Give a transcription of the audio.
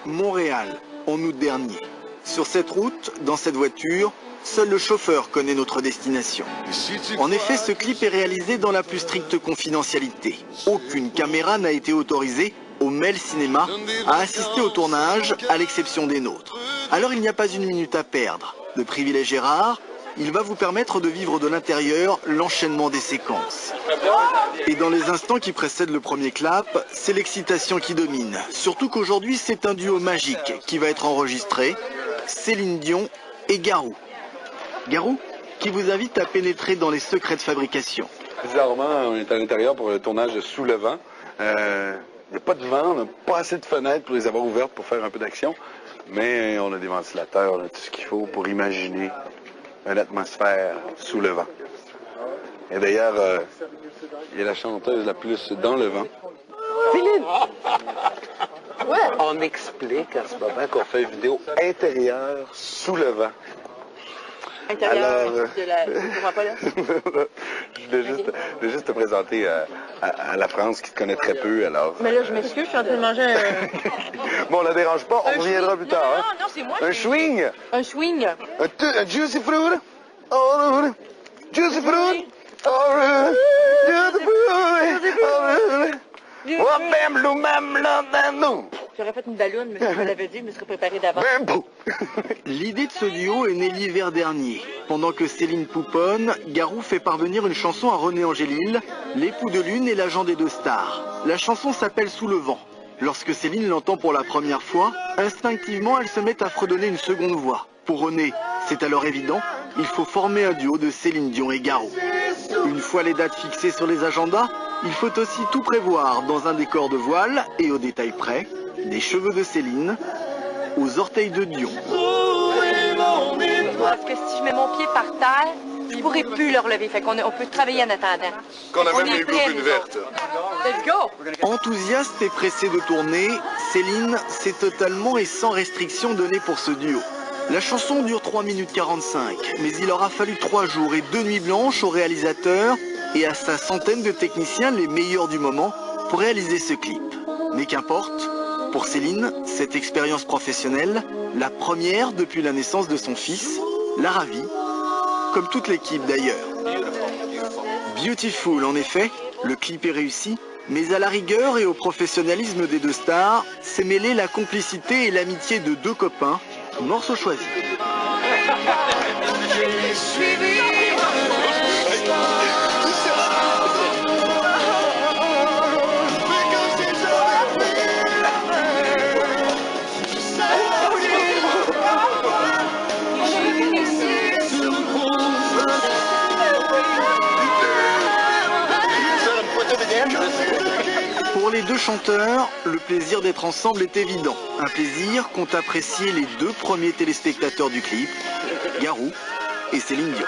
Montréal, en août dernier. Sur cette route, dans cette voiture, seul le chauffeur connaît notre destination. En effet, ce clip est réalisé dans la plus stricte confidentialité. Aucune caméra n'a été autorisée au Mel Cinéma à assister au tournage, à l'exception des nôtres. Alors il n'y a pas une minute à perdre. Le privilège est rare, il va vous permettre de vivre de l'intérieur l'enchaînement des séquences. Et dans les instants qui précèdent le premier clap, c'est l'excitation qui domine. Surtout qu'aujourd'hui, c'est un duo magique qui va être enregistré, Céline Dion et Garou. Garou, qui vous invite à pénétrer dans les secrets de fabrication. Bizarrement, on est à l'intérieur pour le tournage de Sous le vent. Il n'y a pas de vent, on n'a pas assez de fenêtres pour les avoir ouvertes pour faire un peu d'action. Mais on a des ventilateurs, on a tout ce qu'il faut pour imaginer une atmosphère sous le vent. Et d'ailleurs, il y a la chanteuse la plus dans le vent. Céline! Ouais. On explique à ce moment qu'on fait une vidéo intérieure sous le vent. Intérieur de la... Je comprends pas là. Je voulais juste te présenter à la France qui te connaît très peu, alors... Mais là, je m'excuse, je suis en train de manger un... Bon, on la dérange pas, on reviendra plus tard. Non, non, c'est moi. Un swing? Un swing. Un juicy fruit? Oh, juicy fruit? Oh, juicy fruit? J'aurais fait une balloune, mais si je me l'avais dit, je me serais préparé d'avance. L'idée de ce duo est née l'hiver dernier. Pendant que Céline pouponne, Garou fait parvenir une chanson à René Angélil, l'époux de l'une et l'agent des deux stars. La chanson s'appelle Sous le vent. Lorsque Céline l'entend pour la première fois, instinctivement elle se met à fredonner une seconde voix. Pour René, c'est alors évident, il faut former un duo de Céline Dion et Garou. Une fois les dates fixées sur les agendas, il faut aussi tout prévoir dans un décor de voile et au détail près, des cheveux de Céline aux orteils de Dion. Parce que si je mets mon pied par terre, je pourrais plus le relever. Fait qu'on on peut travailler en attendant. Qu'on a même les boucles vertes. Let's go! Enthousiaste et pressée de tourner, Céline s'est totalement et sans restriction donnée pour ce duo. La chanson dure 3 minutes 45, mais il aura fallu 3 jours et 2 nuits blanches au réalisateur et à sa centaine de techniciens les meilleurs du moment pour réaliser ce clip. Mais qu'importe, pour Céline, cette expérience professionnelle, la première depuis la naissance de son fils, la ravit, comme toute l'équipe d'ailleurs. Beautiful en effet, le clip est réussi, mais à la rigueur et au professionnalisme des deux stars, s'est mêlée la complicité et l'amitié de deux copains, morceau choisi. Pour les deux chanteurs, le plaisir d'être ensemble est évident. Un plaisir qu'ont apprécié les deux premiers téléspectateurs du clip, Garou et Céline Dion.